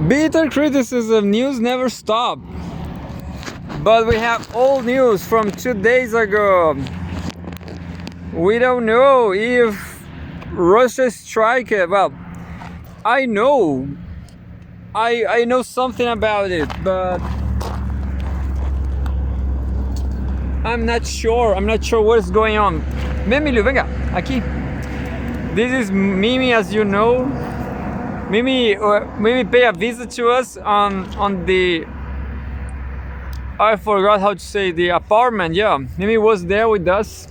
Bitter criticism, news never stop. But we have old news from 2 days ago. We don't know if Russia strike it. Well, I know. I know something about it, but I'm not sure. I'm not sure what is going on. Vem, Emílio, venga, aqui. This is Mimi, as you know. Mimi pay a visit to us on the, I forgot how to say, the apartment. Yeah, Mimi was there with us.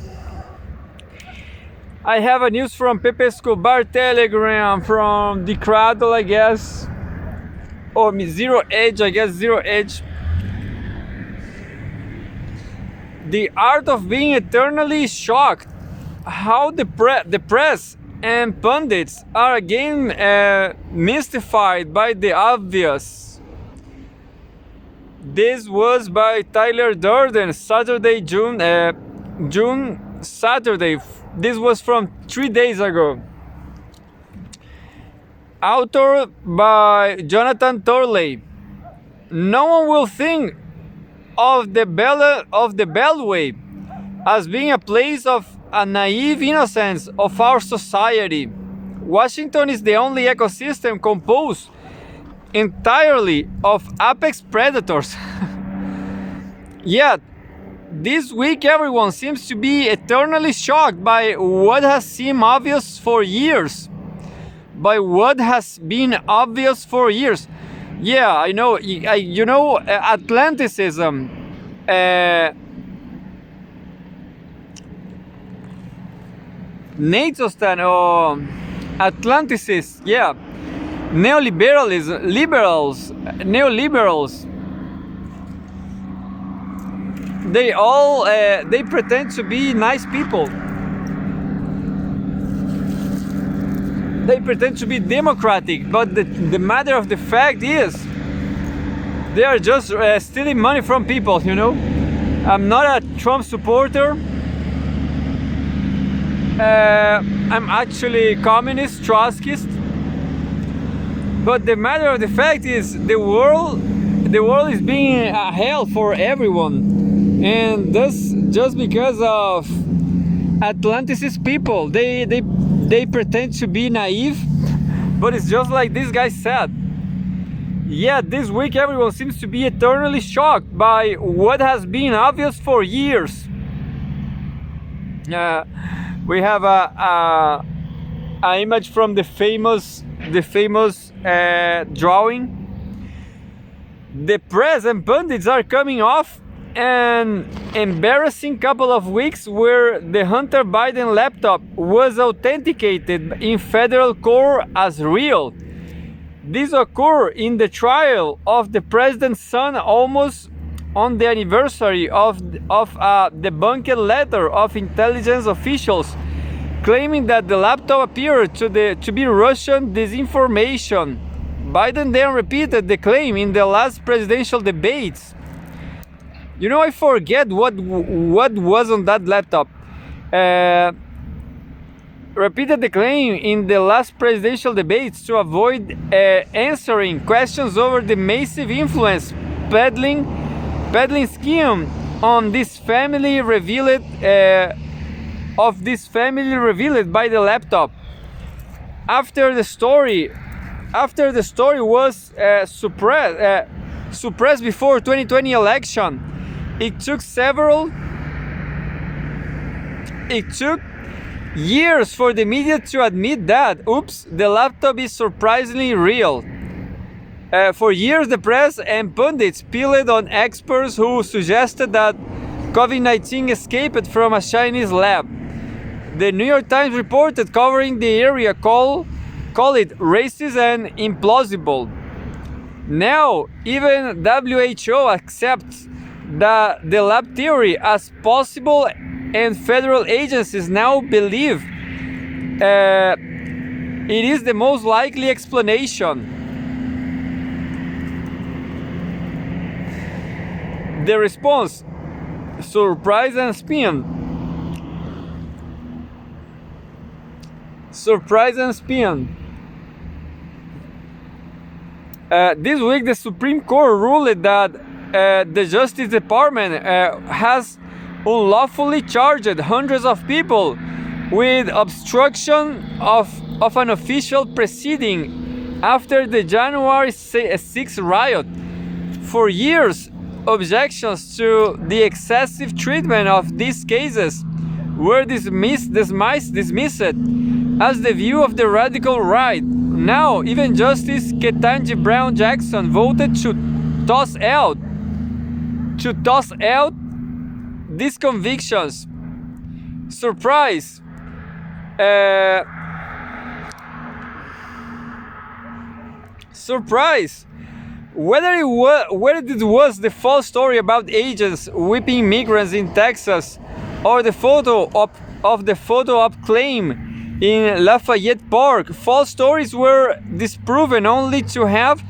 I have a news from Pepe Escobar Telegram, from the Cradle, I guess, or Zero Edge, I guess, Zero Edge. The art of being eternally shocked. How the press and pundits are again mystified by the obvious. This was by Tyler Durden, Saturday, Saturday. This was from 3 days ago. Author by Jonathan Torley. No one will think of the Beltway as being a place of a naive innocence of our society. Washington is the only ecosystem composed entirely of apex predators. Yet, this week everyone seems to be eternally shocked by what has seemed obvious for years. By what has been obvious for years. Yeah, I know. You know, Atlanticism. Natostan or Atlanticists. Yeah, neoliberals. They all they pretend to be nice people. They pretend to be democratic, but the matter of the fact is they are just stealing money from people, you know. I'm not a Trump supporter. I'm actually communist, Trotskyist. But the matter of the fact is the world is being a hell for everyone. And this just because of Atlanticist people. They pretend to be naive, but it's just like this guy said. Yeah, this week everyone seems to be eternally shocked by what has been obvious for years. We have a image from the famous drawing. The press and pundits are coming off an embarrassing couple of weeks where the Hunter Biden laptop was authenticated in federal court as real. This occurred in the trial of the president's son, almost on the anniversary of a debunked letter of intelligence officials claiming that the laptop appeared to be Russian disinformation. Biden then repeated the claim in the last presidential debates. You know, I forget what was on that laptop. Repeated the claim in the last presidential debates to avoid answering questions over the massive influence peddling scheme on this family revealed by the laptop. After the story was suppressed before 2020 election, it took years for the media to admit that, oops, the laptop is surprisingly real. For years, the press and pundits peeled on experts who suggested that COVID-19 escaped from a Chinese lab. The New York Times reported covering the area call it racist and implausible. Now, even WHO accepts the lab theory as possible, and federal agencies now believe it is the most likely explanation. The response: surprise and spin. This week, the Supreme Court ruled that the Justice Department has unlawfully charged hundreds of people with obstruction of an official proceeding after the January 6th riot. For years, objections to the excessive treatment of these cases were dismissed as the view of the radical right. Now, even Justice Ketanji Brown Jackson voted to toss out these convictions. Surprise! Surprise! Whether it was the false story about agents whipping migrants in Texas, or the photo of the photo-op claim in Lafayette Park, false stories were disproven only to have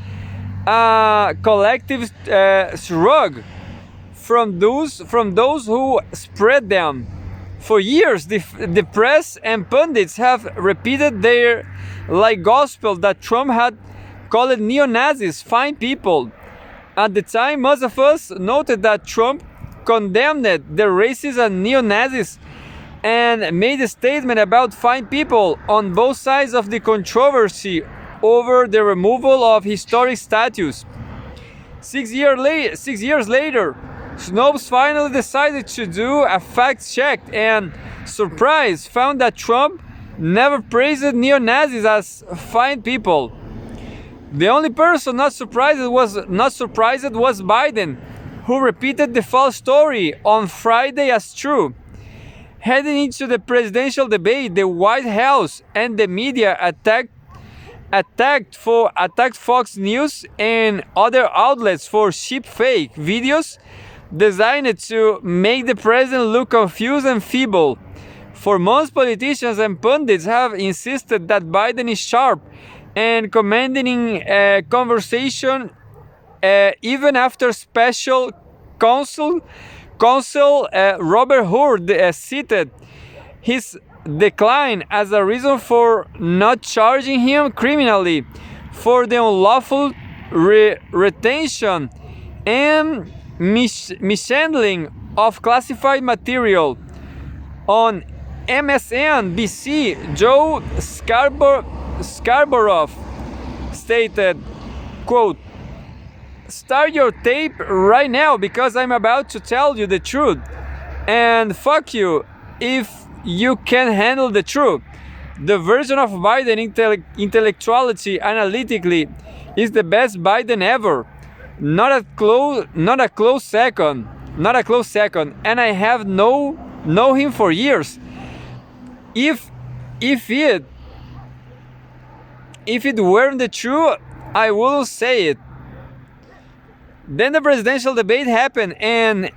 a collective shrug from those who spread them. For years, the press and pundits have repeated their like gospel that Trump had called neo-Nazis fine people. At the time, most of us noted that Trump condemned the racists and neo-Nazis and made a statement about fine people on both sides of the controversy over the removal of historic statues. 6 years later, Snopes finally decided to do a fact check and, surprise, found that Trump never praised neo-Nazis as fine people. The only person not surprised was Biden, who repeated the false story on Friday as true. Heading into the presidential debate, the White House and the media attacked Fox News and other outlets for cheap fake videos designed to make the president look confused and feeble. For months, politicians and pundits have insisted that Biden is sharp and commanding a conversation, even after special counsel Robert Hur cited his decline as a reason for not charging him criminally for the unlawful retention and mishandling of classified material. On MSNBC, Joe Scarborough stated, quote, "Start your tape right now because I'm about to tell you the truth. And fuck you if you can't handle the truth. The version of Biden intellectuality analytically is the best Biden ever. Not a close second. And I have know him for years. If it weren't the truth, I wouldn't say it." Then the presidential debate happened, and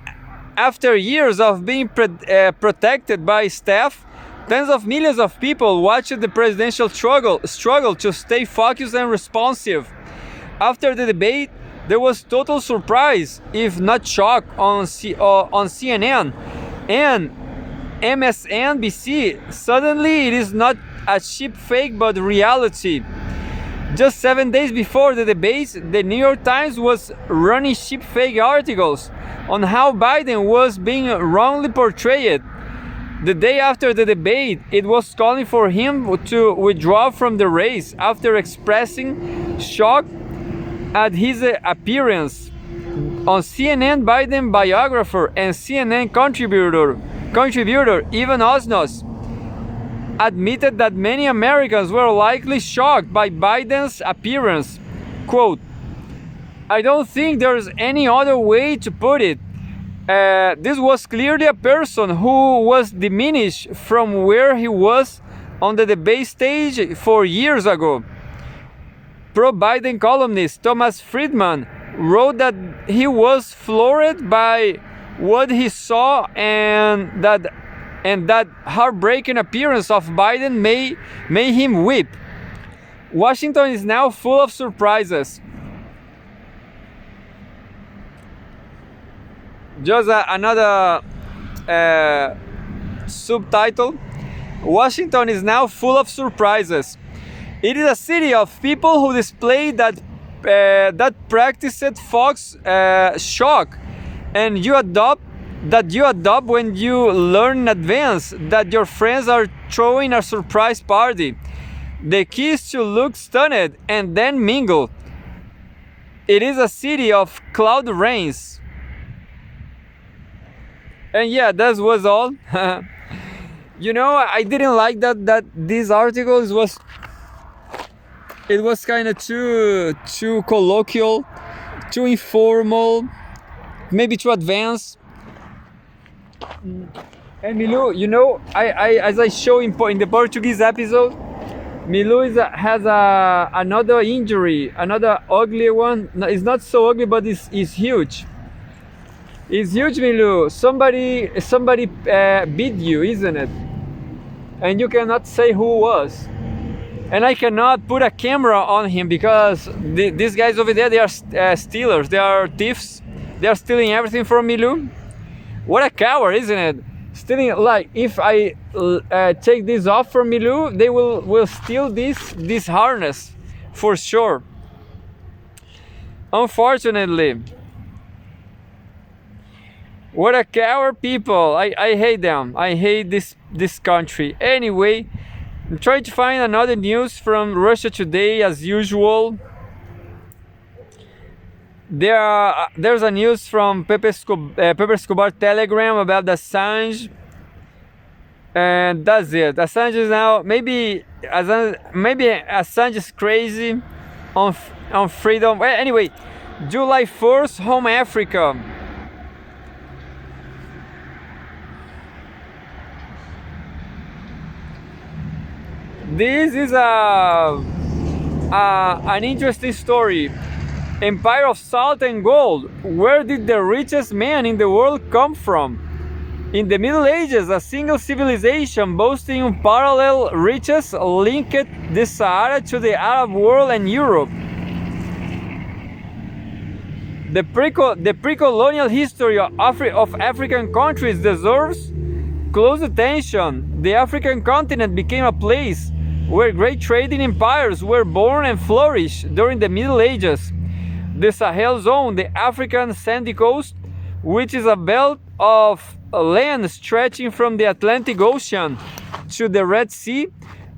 after years of being protected by staff, tens of millions of people watched the presidential struggle to stay focused and responsive. After the debate, there was total surprise, if not shock, on CNN and MSNBC. Suddenly, it is not a cheap fake but reality. Just 7 days before the debates, the New York Times was running cheap fake articles on how Biden was being wrongly portrayed. The day after the debate, it was calling for him to withdraw from the race after expressing shock at his appearance. On CNN, Biden biographer and CNN contributor Evan Osnos admitted that many Americans were likely shocked by Biden's appearance. Quote, "I don't think there's any other way to put it. This was clearly a person who was diminished from where he was on the debate stage 4 years ago." Pro-Biden columnist Thomas Friedman wrote that he was floored by what he saw and that heartbreaking appearance of Biden made him weep. Washington is now full of surprises. Just another subtitle. Washington is now full of surprises. It is a city of people who display that that practiced fox shock, and you adopt when you learn in advance that your friends are throwing a surprise party. The key is to look stunned and then mingle. It is a city of cloud rains. And yeah, that was all. You know, I didn't like that these articles was, it was kind of too colloquial, too informal, maybe too advanced. And Milu, you know, I as I show in the Portuguese episode, Milu has another injury, another ugly one. No, it's not so ugly, but it's huge. It's huge, Milu. Somebody beat you, isn't it? And you cannot say who was. And I cannot put a camera on him because these guys over there, they are stealers. They are thieves. They are stealing everything from Milu. What a coward, isn't it? Stealing, like, if I take this off from Milu, they will steal this harness for sure. Unfortunately. What a coward people. I hate them. I hate this country. Anyway, I'm trying to find another news from Russia today as usual. There's a news from Pepe Escobar Telegram about the Assange, and that's it. Assange is now maybe Assange is crazy on freedom. Well, anyway, July 1st, Home Africa. This is an interesting story. Empire of salt and gold. Where did the richest man in the world come from? In the Middle Ages, a single civilization boasting unparalleled riches linked the Sahara to the Arab world and Europe. The pre-colonial history of African countries deserves close attention. The African continent became a place where great trading empires were born and flourished during the Middle Ages. The Sahel zone, the African sandy coast, which is a belt of land stretching from the Atlantic Ocean to the Red Sea,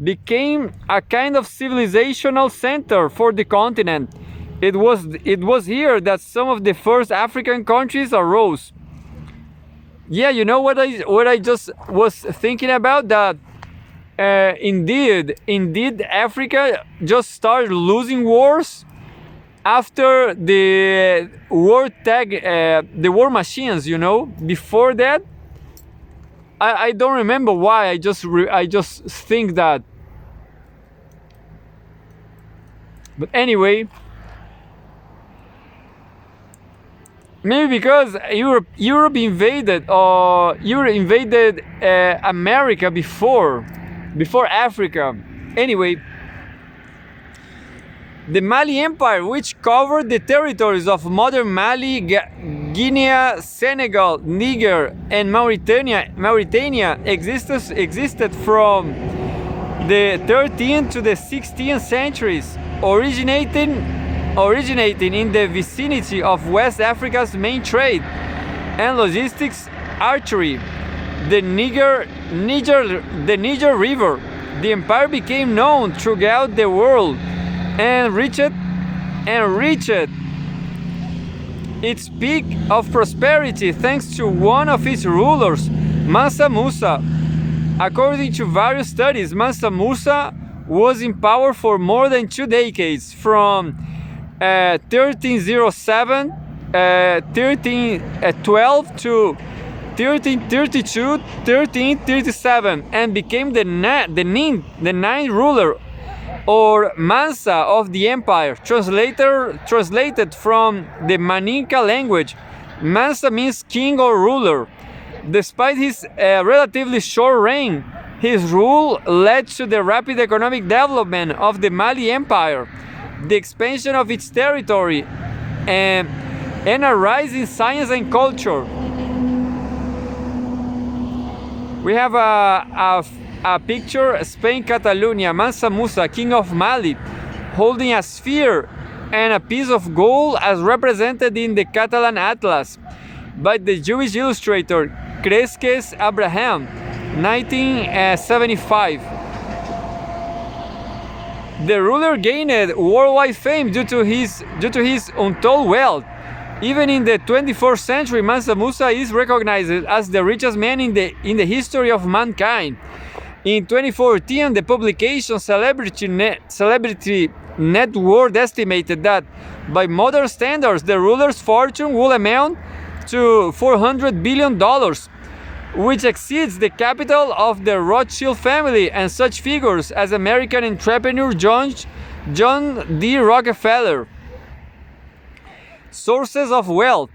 became a kind of civilizational center for the continent. It was here that some of the first African countries arose. Yeah, you know what I just was thinking about, that indeed Africa just started losing wars after the war machines, you know. Before that, I don't remember why. I just think that. But anyway, maybe because Europe invaded America before Africa. Anyway, the Mali Empire, which covered the territories of modern Mali, Guinea, Senegal, Niger, and Mauritania, existed from the 13th to the 16th centuries, originating in the vicinity of West Africa's main trade and logistics artery, the Niger River. The empire became known throughout the world and reached its peak of prosperity thanks to one of its rulers, Mansa Musa. According to various studies, Mansa Musa was in power for more than 2 decades, from 1307, 1312 to 1332, 1337, and became the ninth ruler, or Mansa, of the empire. Translated from the Maninka language, Mansa means king or ruler. Despite his relatively short reign, his rule led to the rapid economic development of the Mali Empire, the expansion of its territory, and a rise in science and culture. We have a picture, Spain, Catalonia, Mansa Musa, king of Mali, holding a sphere and a piece of gold as represented in the Catalan Atlas by the Jewish illustrator Cresques Abraham, 1975. The ruler gained worldwide fame due to his untold wealth. Even in the 24th century, Mansa Musa is recognized as the richest man in the history of mankind. In 2014, the publication Celebrity Net Worth estimated that, by modern standards, the ruler's fortune will amount to $400 billion, which exceeds the capital of the Rothschild family and such figures as American entrepreneur John D. Rockefeller. Sources of wealth.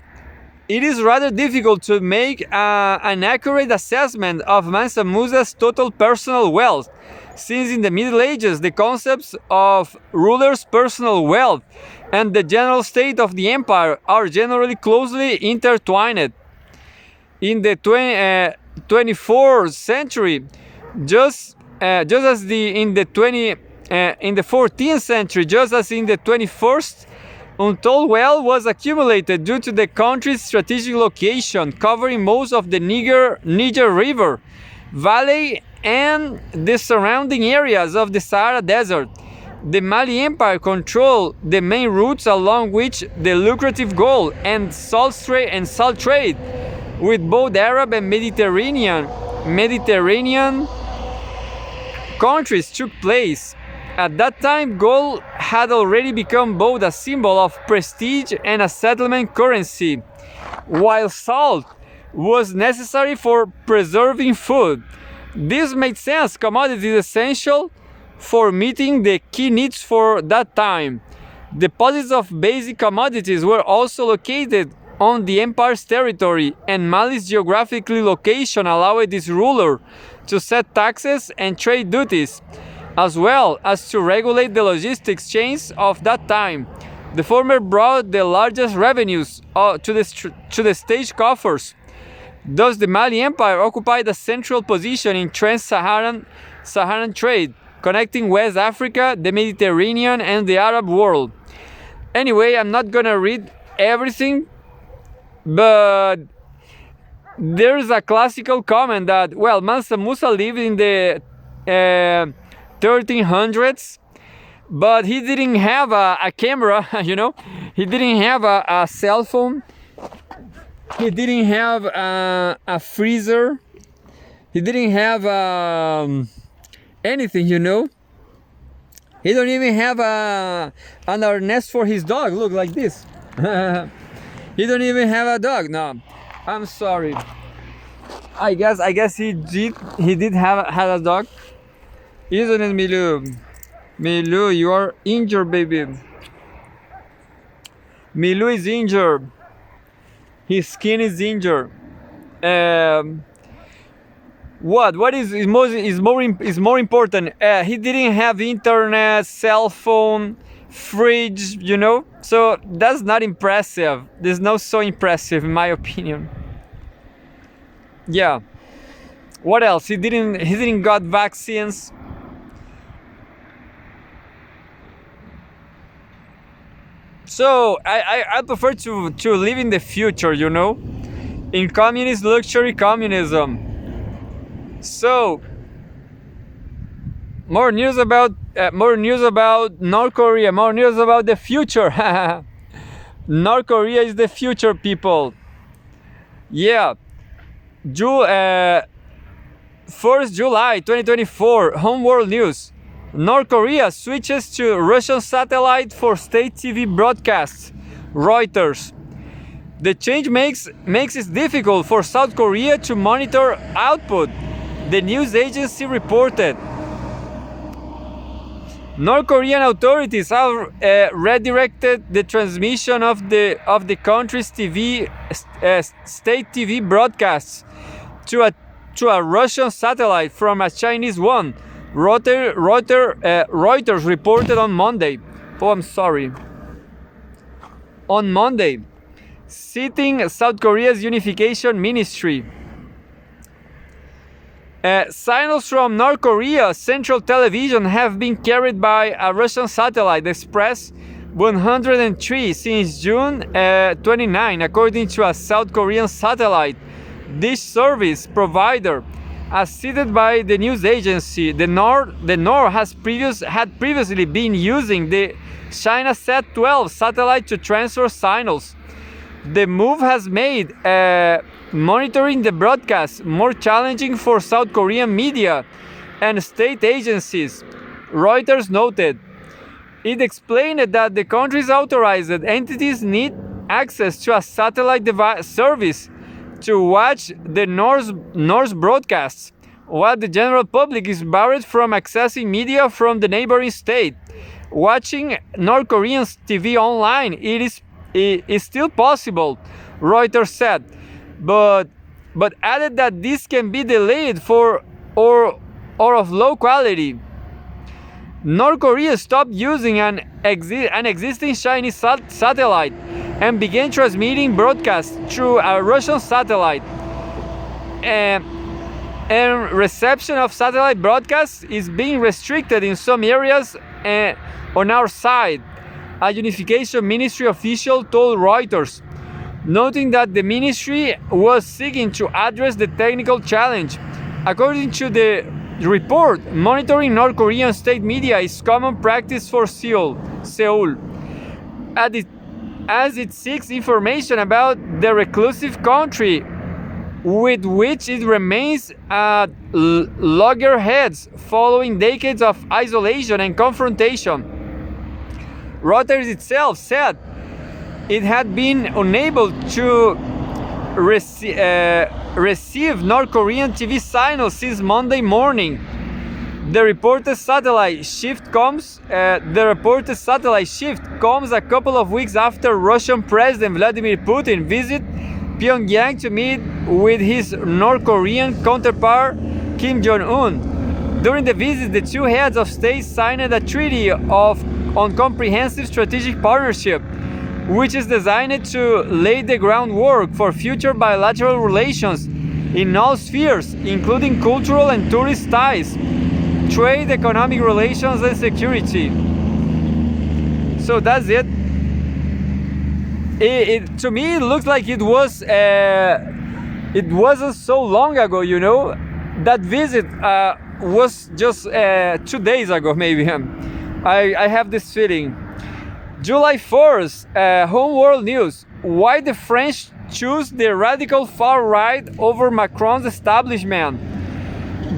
It is rather difficult to make an accurate assessment of Mansa Musa's total personal wealth, since in the Middle Ages the concepts of rulers' personal wealth and the general state of the empire are generally closely intertwined. In the 24th century, just as in the 14th century, just as in the 21st, untold wealth was accumulated due to the country's strategic location, covering most of the Niger River Valley and the surrounding areas of the Sahara Desert. The Mali Empire controlled the main routes along which the lucrative gold and salt trade with both Arab and Mediterranean countries took place. At that time, gold had already become both a symbol of prestige and a settlement currency, while salt was necessary for preserving food. This made sense. Commodities essential for meeting the key needs for that time. Deposits of basic commodities were also located on the empire's territory, and Mali's geographical location allowed its ruler to set taxes and trade duties, as well as to regulate the logistics chains of that time. The former brought the largest revenues to the state coffers. Thus, the Mali Empire occupied a central position in trans-Saharan trade, connecting West Africa, the Mediterranean, and the Arab world. Anyway, I'm not gonna read everything, but there's a classical comment that, well, Mansa Musa lived in the 1300s, but he didn't have a camera, you know, he didn't have a cell phone, he didn't have a freezer, he didn't have anything, you know. He don't even have an nest for his dog. Look, like this. He don't even have a dog. No, I'm sorry. I guess he did have a dog. Isn't it, Milu? Milu, you are injured, baby. Milu is injured. His skin is injured. What is more important? He didn't have internet, cell phone, fridge, you know. So that's not impressive. That's not so impressive, in my opinion. Yeah. What else? He didn't got vaccines. So I prefer to live in the future, you know, in communist luxury communism. So more news about North Korea. More news about the future. North Korea is the future, people. Yeah. 1st July 2024. Home World News. North Korea switches to Russian satellite for state TV broadcasts. Reuters. The change makes it difficult for South Korea to monitor output, the news agency reported. North Korean authorities have redirected the transmission of the country's state TV broadcasts to a Russian satellite from a Chinese one. Reuters reported on Monday. Oh, I'm sorry. On Monday, citing South Korea's unification ministry. Signals from North Korea's central television have been carried by a Russian satellite express 103 since June 29, according to a South Korean satellite dish service provider. As cited by the news agency, the North had previously been using the ChinaSat 12 satellite to transfer signals. The move has made monitoring the broadcast more challenging for South Korean media and state agencies, Reuters noted. It explained that the country's authorized entities need access to a satellite service to watch the North's broadcasts, while the general public is barred from accessing media from the neighboring state. Watching North Korean TV online is still possible, Reuters said, but added that this can be delayed or of low quality. North Korea stopped using an existing Chinese satellite and began transmitting broadcasts through a Russian satellite. And reception of satellite broadcasts is being restricted in some areas on our side, a unification ministry official told Reuters, noting that the ministry was seeking to address the technical challenge. According to the report, monitoring North Korean state media is common practice for Seoul, as it seeks information about the reclusive country with which it remains at loggerheads following decades of isolation and confrontation. Reuters itself said it had been unable to receive North Korean TV signals since Monday morning. The reported satellite shift comes a couple of weeks after Russian President Vladimir Putin visited Pyongyang to meet with his North Korean counterpart Kim Jong-un. During the visit, the two heads of state signed a treaty on comprehensive strategic partnership, which is designed to lay the groundwork for future bilateral relations in all spheres, including cultural and tourist ties, trade, economic relations, and security. So that's it. To me, it looks like it wasn't so long ago, you know. That visit was just 2 days ago, maybe. I have this feeling. July 4th, Home World News. Why the French choose the radical far right over Macron's establishment?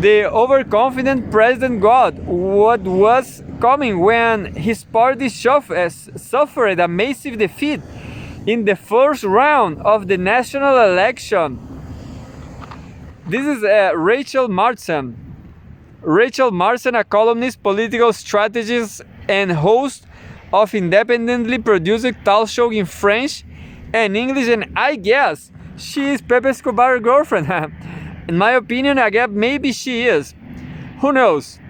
The overconfident president got what was coming when his party suffered a massive defeat in the first round of the national election. This is Rachel Mardsen. Rachel Mardsen, a columnist, political strategist, and host of independently produced talk show in French and English, and I guess she is Pepe Escobar's girlfriend. In my opinion, I guess maybe she is. Who knows?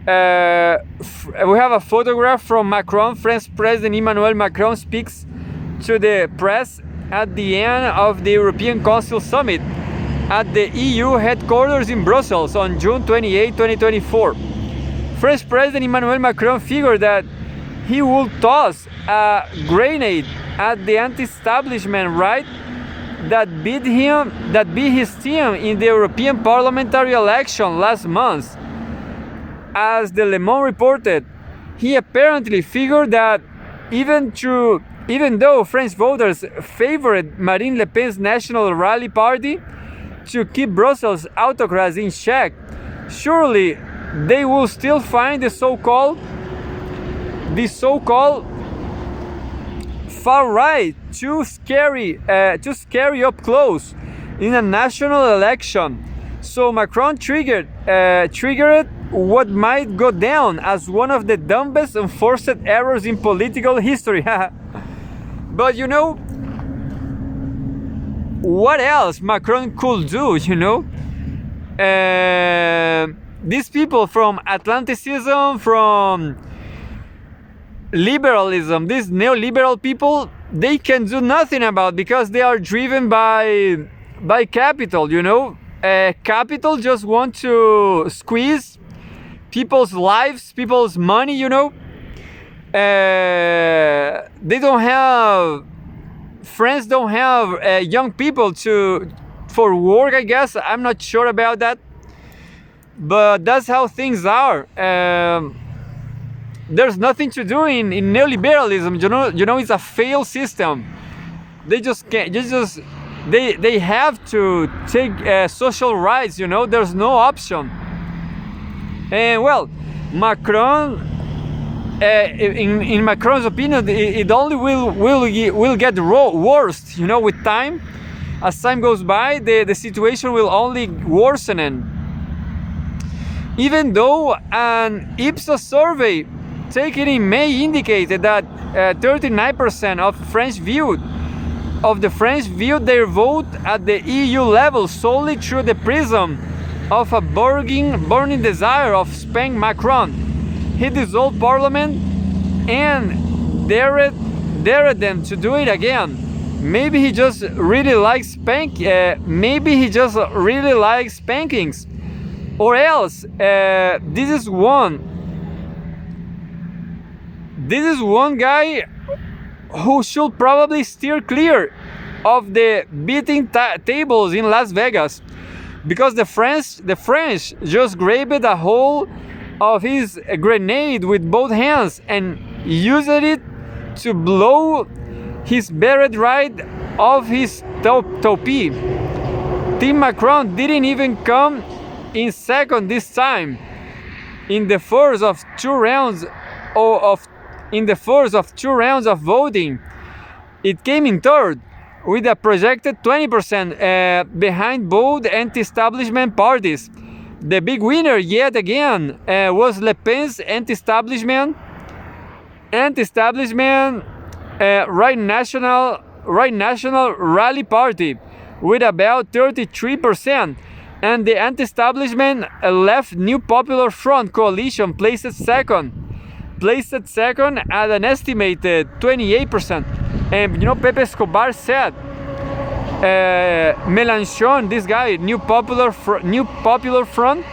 We have a photograph from Macron. French President Emmanuel Macron speaks to the press at the end of the European Council Summit at the EU headquarters in Brussels on June 28, 2024. French President Emmanuel Macron figured that he would toss a grenade at the anti-establishment right that beat his team in the European parliamentary election last month. As the Le Monde reported, he apparently figured that even though French voters favored Marine Le Pen's National Rally Party to keep Brussels autocrats in check, surely they will still find the so-called far right too scary up close in a national election. So Macron triggered what might go down as one of the dumbest enforced errors in political history. But you know, what else Macron could do, you know? These people from Atlanticism, from liberalism, these neoliberal people, they can do nothing about, because they are driven by capital, you know. Capital just want to squeeze people's lives, people's money, you know. they don't have, France don't have young people for work, I guess. I'm not sure about that, but that's how things are. There's nothing to do in neoliberalism. You know, it's a failed system. They just can't. They have to take social rights. You know, there's no option. And well, Macron, in Macron's opinion, it only will get worse. You know, with time, as time goes by, the situation will only worsen. Even though an Ipsos survey taken in May indicated that 39% of the French viewed their vote at the EU level solely through the prism of a burning desire of spank Macron. He dissolved parliament and dared them to do it again. Maybe he just really likes spankings, or else this is one guy who should probably steer clear of the beating tables in Las Vegas, because the French just grabbed a hold of his grenade with both hands and used it to blow his beret right off his toupee. Team Macron didn't even come in second this time. In the first of two rounds of voting, it came in third, with a projected 20% behind both anti-establishment parties. The big winner yet again was Le Pen's anti-establishment Right National Rally Party with about 33%, and the anti-establishment left New Popular Front coalition placed second at an estimated 28%. And you know, Pepe Escobar said, Mélenchon, this guy, New Popular Front,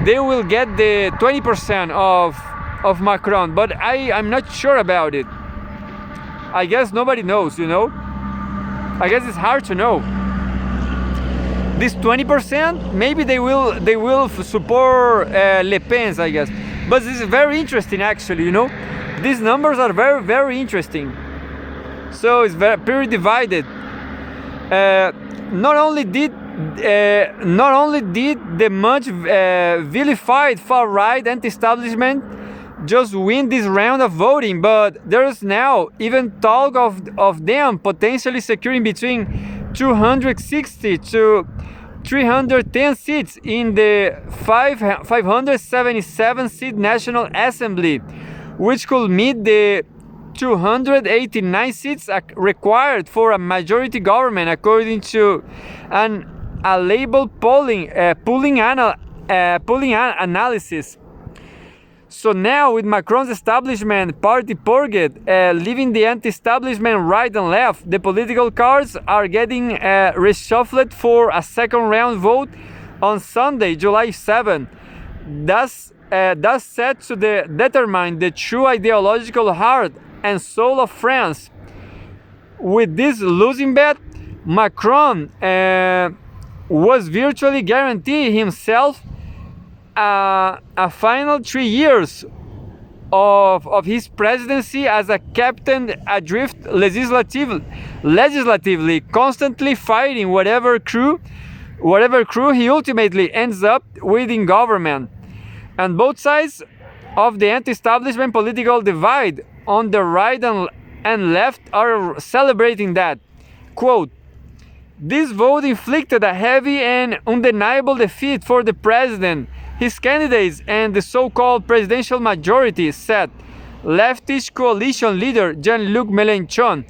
they will get the 20% of Macron, but I'm not sure about it. I guess nobody knows, you know. I guess it's hard to know. This 20%, maybe they will support Le Pen's, I guess. But this is very interesting, actually, you know. These numbers are very, very interesting. So it's very divided. Not only did the much vilified far-right anti-establishment just win this round of voting, but there's now even talk of them potentially securing between 260 to 310 seats in the 577-seat National Assembly, which could meet the 289 seats required for a majority government, according to a label polling analysis. So now, with Macron's establishment party purged, leaving the anti-establishment right and left, the political cards are getting reshuffled for a second round vote on Sunday, July 7. Thus set to determine the true ideological heart and soul of France. With this losing bet, Macron was virtually guaranteed himself a final 3 years of his presidency as a captain adrift legislatively, constantly fighting whatever crew he ultimately ends up with in government. And both sides of the anti-establishment political divide on the right and left are celebrating that. Quote, "This vote inflicted a heavy and undeniable defeat for the president, his candidates, and the so-called presidential majority," said leftist coalition leader Jean-Luc Mélenchon.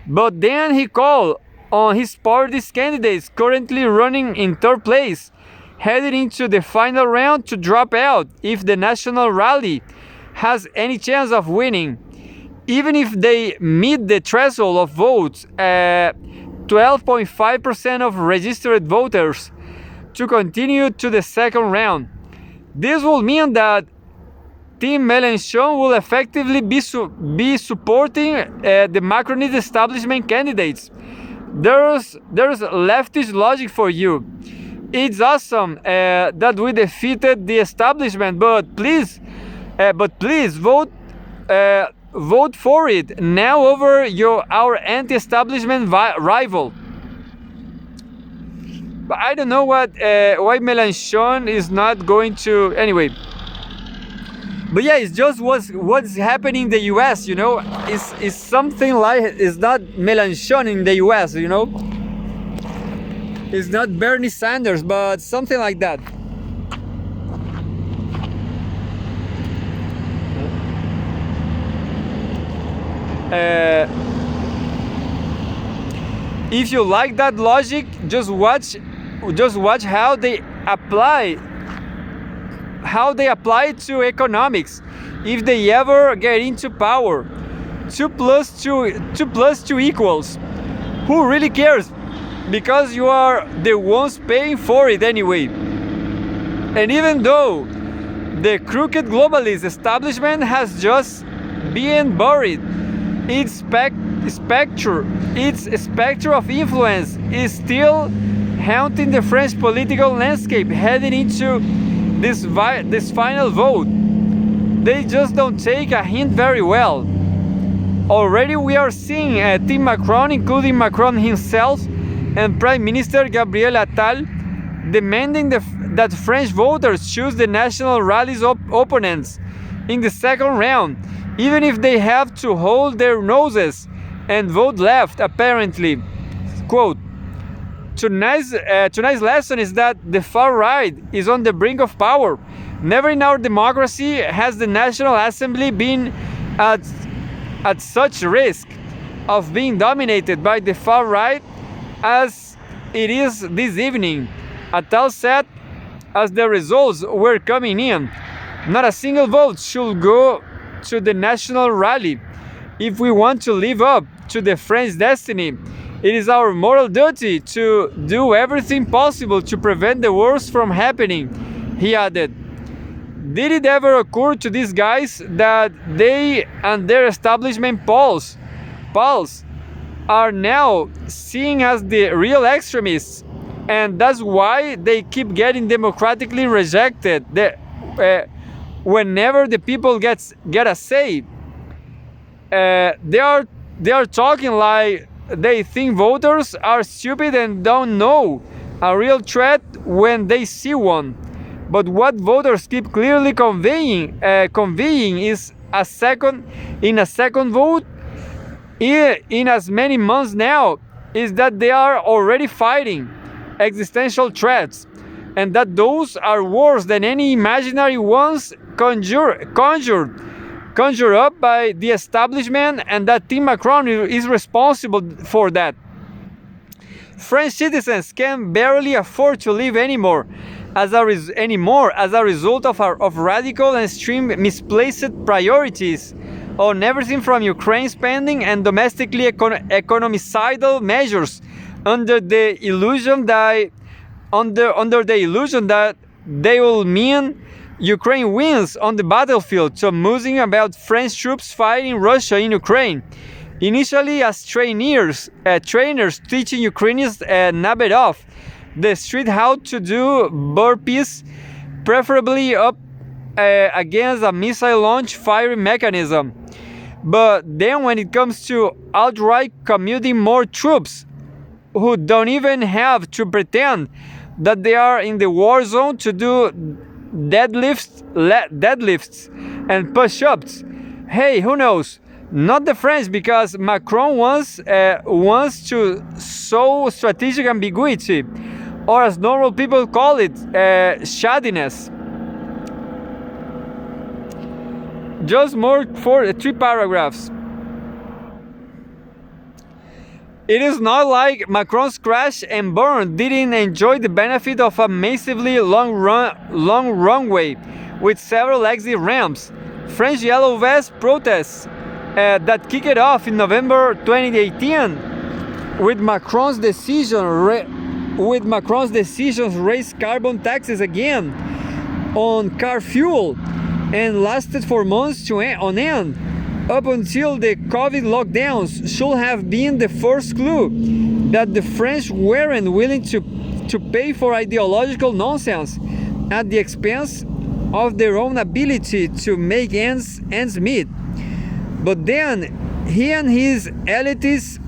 But then he called on his party's candidates currently running in third place, heading into the final round, to drop out if the National Rally has any chance of winning. Even if they meet the threshold of votes, 12.5% of registered voters, to continue to the second round. This will mean that Team Mélenchon will effectively be supporting the Macronist establishment candidates. There's leftist logic for you. It's awesome that we defeated the establishment, but please vote for it now over our anti-establishment rival. But I don't know why Mélenchon is not going to anyway. But yeah, it's just what's happening in the U.S. You know, it's something like it's not Mélenchon in the U.S. You know, it's not Bernie Sanders, but something like that. If you like that logic, just watch how they apply it to economics. If they ever get into power, 2 plus 2 equals. Who really cares? Because you are the ones paying for it anyway. And even though the crooked globalist establishment has just been buried, its spectre of influence is still haunting the French political landscape heading into this final vote. They just don't take a hint very well. Already we are seeing Team Macron, including Macron himself and Prime Minister Gabriel Attal, demanding that French voters choose the National Rally's opponents in the second round, even if they have to hold their noses and vote left, apparently. Quote, tonight's lesson is that the far right is on the brink of power. Never in our democracy has the National Assembly been at such risk of being dominated by the far right as it is this evening. Attal said as the results were coming in, not a single vote should go to the National Rally. If we want to live up to the French destiny, it is our moral duty to do everything possible to prevent the worst from happening, he added. Did it ever occur to these guys that they and their establishment pals are now seen as the real extremists, and that's why they keep getting democratically rejected whenever the people get a say? They are talking like they think voters are stupid and don't know a real threat when they see one. But what voters keep clearly conveying is a second vote in as many months now is that they are already fighting existential threats, and that those are worse than any imaginary ones conjured up by the establishment, and that Team Macron is responsible for that. French citizens can barely afford to live anymore as a result of radical and extreme misplaced priorities on everything from Ukraine spending and domestically economicidal measures under the illusion that they will mean Ukraine wins on the battlefield, to musing about French troops fighting Russia in Ukraine. Initially as trainers teaching Ukrainians nabbed off the street how to do burpees, preferably up against a missile launch firing mechanism. But then when it comes to outright commuting more troops who don't even have to pretend that they are in the war zone to do deadlifts and push-ups, hey, who knows? Not the French, because Macron wants to sow strategic ambiguity, or as normal people call it, shaddiness. Just more for 3 paragraphs. It is not like Macron's crash and burn didn't enjoy the benefit of a massively long runway with several exit ramps. French Yellow Vest protests that kicked off in November 2018 with Macron's decisions raise carbon taxes again on car fuel and lasted for months on end, up until the COVID lockdowns, should have been the first clue that the French weren't willing to pay for ideological nonsense at the expense of their own ability to make ends meet. But then he and his elitist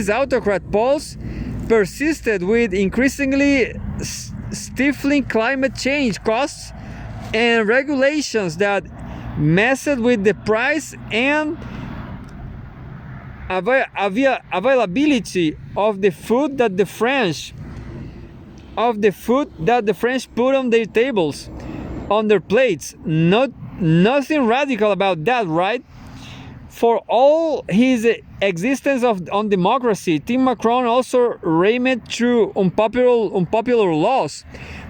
autocrat pulse persisted with increasingly stifling climate change costs and regulations that messed with the price and availability of the food that the French put on their tables, on their plates. Nothing radical about that, right? For all his existence on democracy, Tim Macron also reigned through unpopular laws,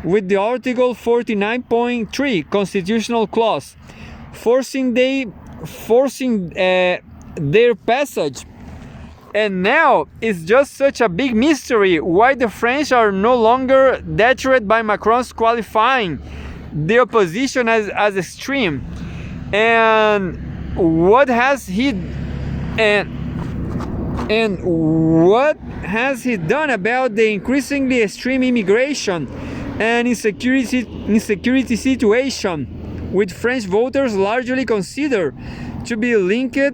with the Article 49.3 constitutional clause forcing their passage. And now it's just such a big mystery why the French are no longer deterred by Macron's qualifying the opposition as extreme. And what has he done about the increasingly extreme immigration and insecurity situation, with French voters largely considered to be linked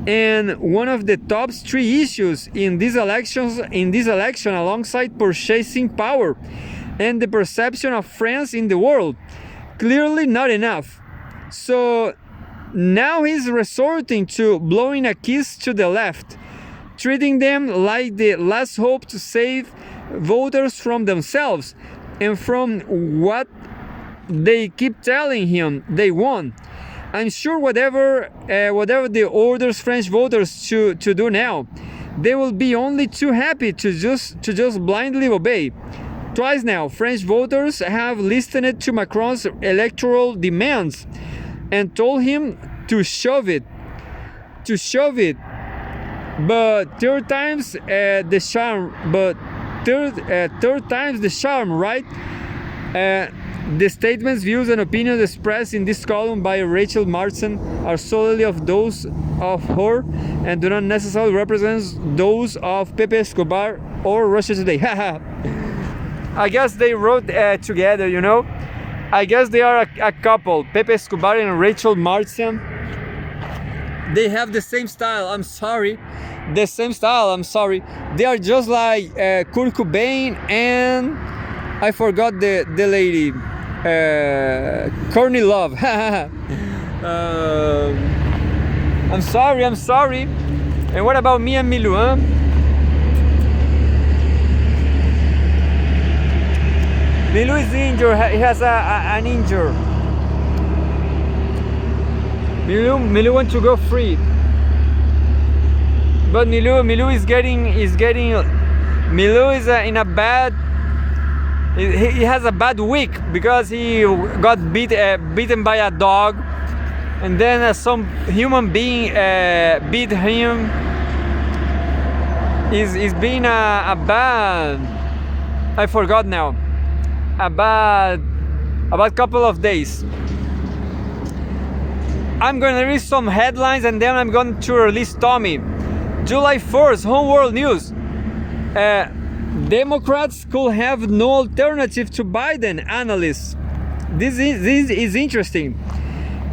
and one of the top three issues in this election, alongside purchasing power and the perception of France in the world? Clearly not enough. So now he's resorting to blowing a kiss to the left, treating them like the last hope to save voters from themselves and from what they keep telling him they want. I'm sure whatever they orders French voters to do now, they will be only too happy to just blindly obey. Twice now, French voters have listened to Macron's electoral demands and told him to shove it. But third time's the charm, right? The statements, views, and opinions expressed in this column by Rachel Mardsen are solely of those of her and do not necessarily represent those of Pepe Escobar or Russia Today. I guess they wrote together, you know? I guess they are a couple, Pepe Escobar and Rachel Mardsen. They have the same style, I'm sorry. They are just like Kurt Cobain and I forgot the lady, Courtney Love. I'm sorry. And what about me and Miluan? Milu is injured. He has an injury. Milu wants to go free, but Milu is in a bad. He has a bad week because he got beaten by a dog, and then some human being beat him. He's been a bad. I forgot now. A bad couple of days. I'm going to read some headlines and then I'm going to release Tommy. July 1st, Home World News. Democrats could have no alternative to Biden, analysts. This is interesting.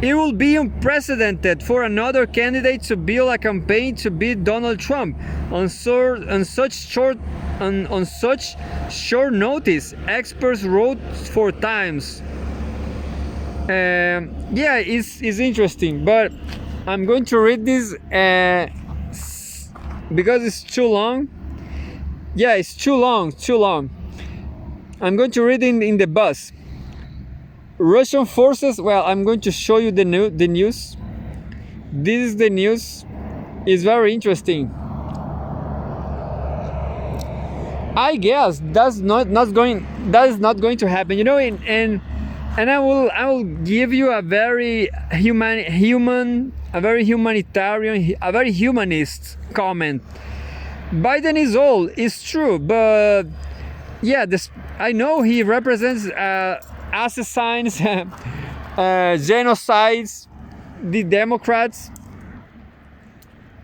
It will be unprecedented for another candidate to build a campaign to beat Donald Trump on such short notice, experts wrote for Times. Yeah, it's interesting, but I'm going to read this because it's too long. Yeah, it's too long. I'm going to read it in the bus. Russian forces, well, I'm going to show you the news. This is the news. It's very interesting. I guess that is not going to happen, you know, and I will give you a very humanitarian, a very humanist comment. Biden is old, it's true, but yeah, I know he represents assassins, genocides the Democrats.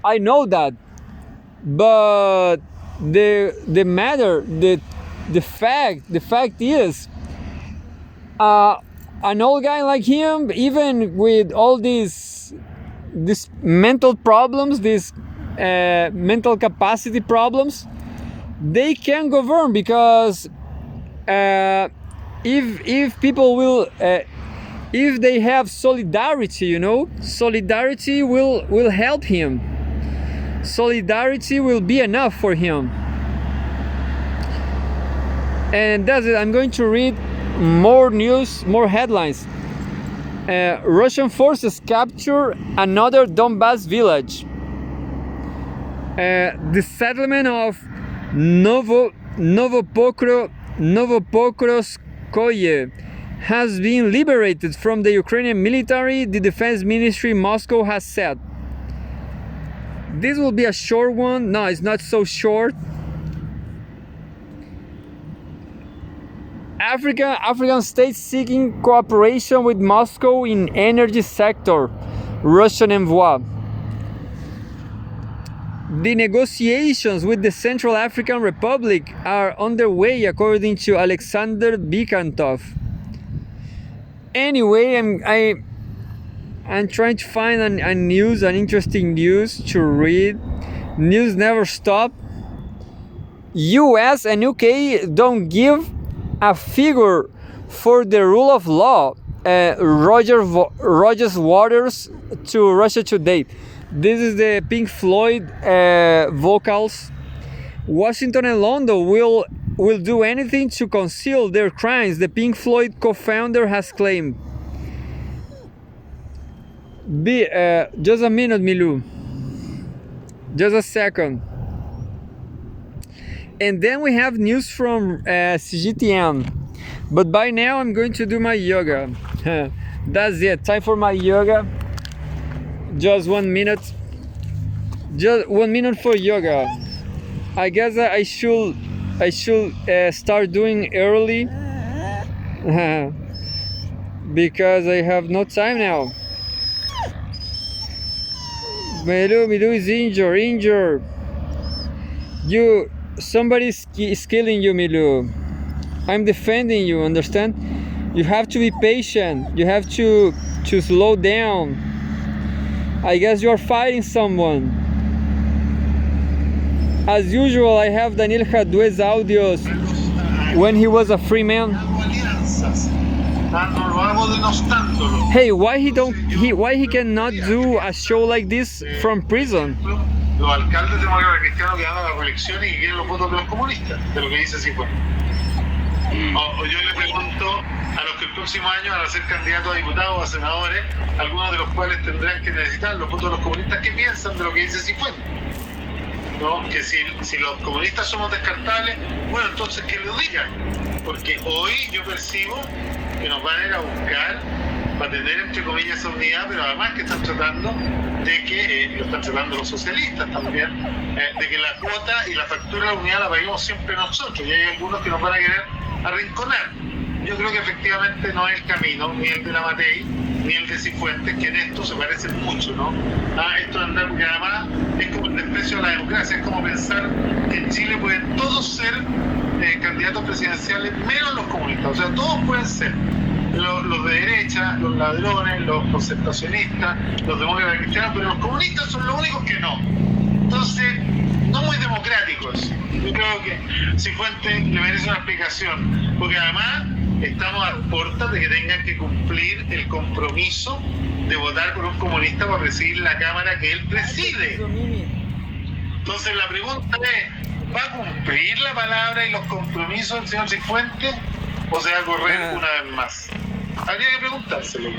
I know that, but the matter, the fact is, an old guy like him, even with all these mental problems, these mental capacity problems, they can govern, because if people will if they have solidarity, solidarity will help him. Solidarity will be enough for him. And that's it. I'm going to read more news, more headlines. Russian forces capture another Donbas village. The settlement of Novopokrovskoye has been liberated from the Ukrainian military, the defense ministry Moscow has said. This will be a short one. No, it's not so short. African states seeking cooperation with Moscow in energy sector. Russian envoy. The negotiations with the Central African Republic are underway, according to Alexander Bikantov. Anyway, I'm trying to find an interesting news to read. News never stop. US and UK don't give a figure for the rule of law. Rogers Waters to Russia Today. This is the Pink Floyd vocals. Washington and London will do anything to conceal their crimes, the Pink Floyd co-founder has claimed. Just a minute, Milou. Just a second. And then we have news from CGTN. But by now I'm going to do my yoga. That's it. Time for my yoga. Just 1 minute. Just 1 minute for yoga. I guess I should start doing early because I have no time now. Milu is injured. Somebody's killing you, Milu. I'm defending you, understand? You have to be patient. You have to slow down. I guess you are fighting someone. As usual, I have Daniel Jadue's audios when he was a free man. Hey, why he cannot do a show like this from prison? Los alcaldes demócratas cristianos que ganan las reelecciones y que quieren los votos de los comunistas, de lo que dice Cifuentes. O yo le pregunto a los que el próximo año van a ser candidatos a diputados o a senadores, algunos de los cuales tendrán que necesitar los votos de los comunistas, ¿qué piensan de lo que dice Cifuentes? ¿No? Que si los comunistas somos descartables, bueno, entonces que lo digan, porque hoy yo percibo que nos van a ir a buscar para tener, entre comillas, esa unidad, pero además que están tratando de que, lo están tratando los socialistas también, de que la cuota y la factura de la unidad la paguemos siempre nosotros, y hay algunos que nos van a querer arrinconar. Yo creo que efectivamente no es el camino, ni el de la Matei, ni el de Cifuentes, que en esto se parecen mucho, ¿no? Esto de andar, porque además es como el desprecio a la democracia, es como pensar que en Chile pueden todos ser candidatos presidenciales, menos los comunistas, o sea, todos pueden ser. Los de derecha, los ladrones, los concertacionistas, los demócratas cristianos, pero los comunistas son los únicos que no. Entonces, no muy democráticos. Yo creo que Cifuentes le merece una explicación, porque además estamos a puertas de que tengan que cumplir el compromiso de votar por un comunista para presidir la Cámara que él preside. Entonces la pregunta es, ¿va a cumplir la palabra y los compromisos del señor Cifuentes o se va a correr una vez más? Habría que preguntárselo.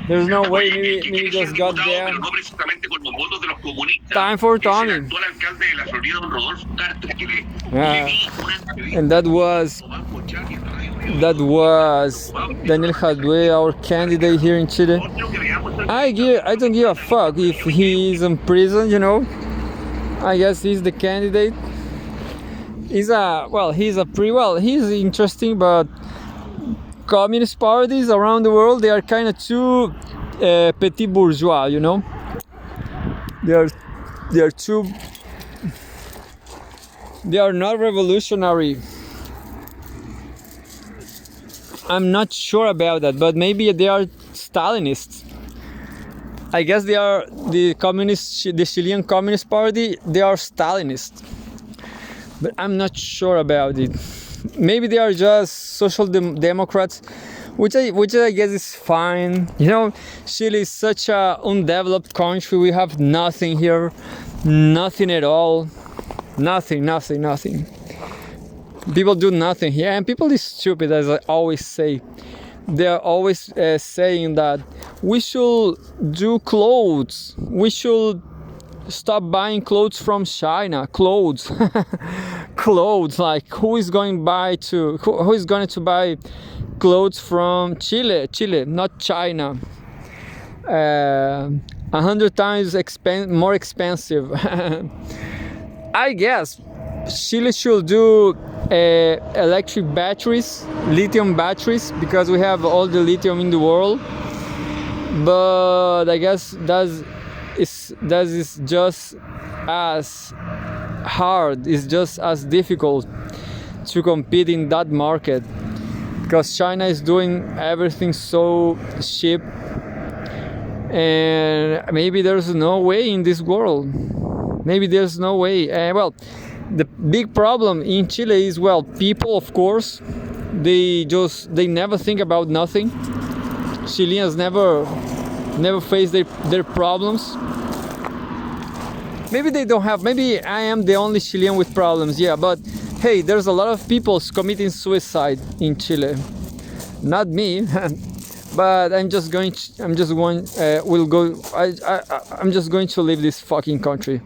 There's no way me just got there. Pero no precisamente con los votos de los comunistas. Time for Tommy. El actual alcalde de la Florida, don Rodolfo Carter, que le di una entrevista. And that was Daniel Jadue, our candidate here in Chile. I don't give a fuck if he is in prison, you know. I guess he's the candidate. He's interesting, but communist parties around the world, they are kind of too petit bourgeois, you know. They are too. They are not revolutionary. I'm not sure about that, but maybe they are Stalinists. I guess they are the Chilean Communist Party. They are Stalinists, but I'm not sure about it. Maybe they are just social democrats, which I guess is fine. You know, Chile is such a undeveloped country. We have nothing here, nothing at all, nothing. People do nothing here, and people is stupid, as I always say. They are always saying that we should do clothes. We should stop buying clothes from China. Clothes, clothes. Like who is going to buy clothes from Chile? Chile, not China. 100 times more expensive. I guess Chile should do electric batteries, lithium batteries, because we have all the lithium in the world. But I guess that is just as hard, it's just as difficult to compete in that market, because China is doing everything so cheap, and maybe there's no way in this world. Maybe there's no way. Well, the big problem in Chile is, well, people, of course, they never think about nothing. Chileans never face their problems. Maybe they don't have, maybe I am the only Chilean with problems, yeah, but hey, there's a lot of people committing suicide in Chile. Not me, but I'm just going to leave this fucking country.